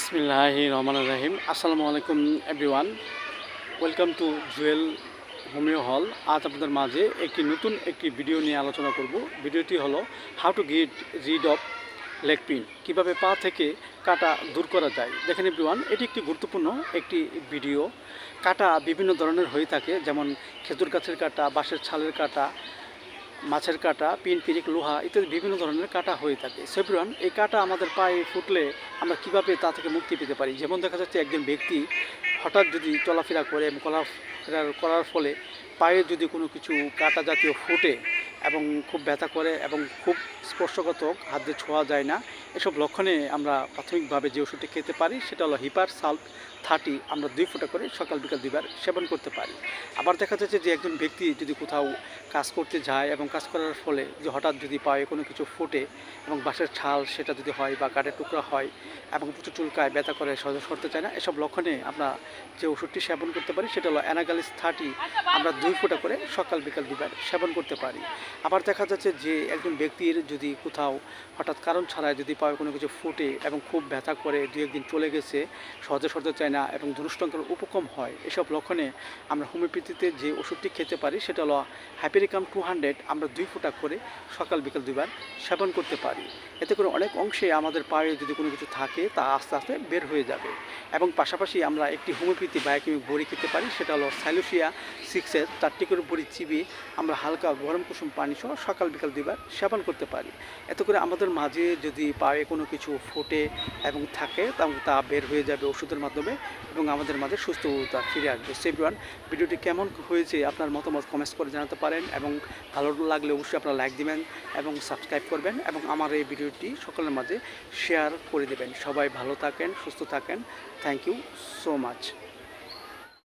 বিসমিল্লাহির রহমানির রহিম। আসসালামু আলাইকুম everyone, welcome to Jewel homeo হল। আজ আপনাদের মাঝে নতুন একটি ভিডিও নিয়ে আলোচনা করব। ভিডিওটি হলো how to get rid of leg pain, কীভাবে পা থেকে কাটা দূর করা যায়। দেখেন এভরিওয়ান, এটি একটি গুরুত্বপূর্ণ একটি ভিডিও। কাটা বিভিন্ন ধরনের হয়ে থাকে, যেমন খেজুর গাছের কাটা, বাঁশের ছালের কাটা, মাছের কাটা, পিন, পিরিক, লোহা ইত্যাদি বিভিন্ন ধরনের কাটা হয়ে থাকে। সো এভরিওয়ান, এই কাটা আমাদের পায়ে ফুটলে আমরা কীভাবে তা থেকে মুক্তি পেতে পারি। যেমন দেখা যাচ্ছে একজন ব্যক্তি হঠাৎ যদি চলাফেরা করে এবং চলাফেরা করার ফলে পায়ে যদি কোনো কিছু কাটা জাতীয় ফুটে এবং খুব ব্যথা করে এবং খুব স্পর্শকাতর, হাত দিয়ে ছোঁয়া যায় না, এসব লক্ষণে আমরা প্রাথমিকভাবে যে ওষুধটি খেতে পারি সেটা হলো হিপার সাল্ট 30। আমরা 2 ফোঁটা করে সকাল বিকাল 2 বার সেবন করতে পারি। আবার দেখা যাচ্ছে যে একজন ব্যক্তি যদি কোথাও কাজ করতে যায় এবং কাজ করার ফলে যে হঠাৎ যদি পায়ে কোনো কিছু ফোটে এবং বাঁশের ছাল সেটা যদি হয় বা কাঠের টুকরা হয় এবং প্রচুর চুলকায়, ব্যথা করে, সহজে সরতে চায় না, এসব লক্ষণে আমরা যে ওষুধটি সেবন করতে পারি সেটা হলো অ্যানাগালিস 30। আমরা 2 ফোঁটা করে সকাল বিকাল 2 বার সেবন করতে পারি। আবার দেখা যাচ্ছে যে একজন ব্যক্তির যদি কোথাও হঠাৎ কারণ ছাড়াই যদি পায়ে কোনো কিছু ফুটে এবং খুব ব্যথা করে 2-1 দিন চলে গেছে, সহজে সরতে চায় না এবং ধনুষ্টঙ্কের উপকম হয়, এসব লক্ষণে আমরা হোমিওপ্যাথিতে যে ওষুধটি খেতে পারি সেটা হলো হাইপেরিকাম 200। আমরা 2 ফোঁটা করে সকাল বিকাল 2 বার সেবন করতে পারি। এতে করে অনেক অংশে আমাদের পায়ে যদি কোনো কিছু থাকে তা আস্তে আস্তে বের হয়ে যাবে। এবং পাশাপাশি আমরা একটি হোমিওপ্যাথি বায়োকেমিক বড়ি খেতে পারি, সেটা হলো সাইলোসিয়া 6-এর 4টি করে বড়ি চিবিয়ে আমরা হালকা গরম কুসুম পানি সহ সকাল বিকাল 2 বার সেবন করতে পারি। এতে করে আমাদের মাঝে যদি পায়ে কোনো কিছু ফোটে এবং থাকে তা বের হয়ে যাবে ওষুধের মাধ্যমে এবং আমাদের মাঝে সুস্থতা ফিরে আসবে। সো এভরিওয়ান, ভিডিওটি কেমন হয়েছে আপনার মতামত কমেন্টস করে জানাতে পারেন এবং ভালো লাগলে অবশ্যই আপনারা লাইক দিবেন এবং সাবস্ক্রাইব করবেন এবং আমার এই ভিডিওটি সকলের মাঝে শেয়ার করে দেবেন। সবাই ভালো থাকেন, সুস্থ থাকেন। Thank you so much.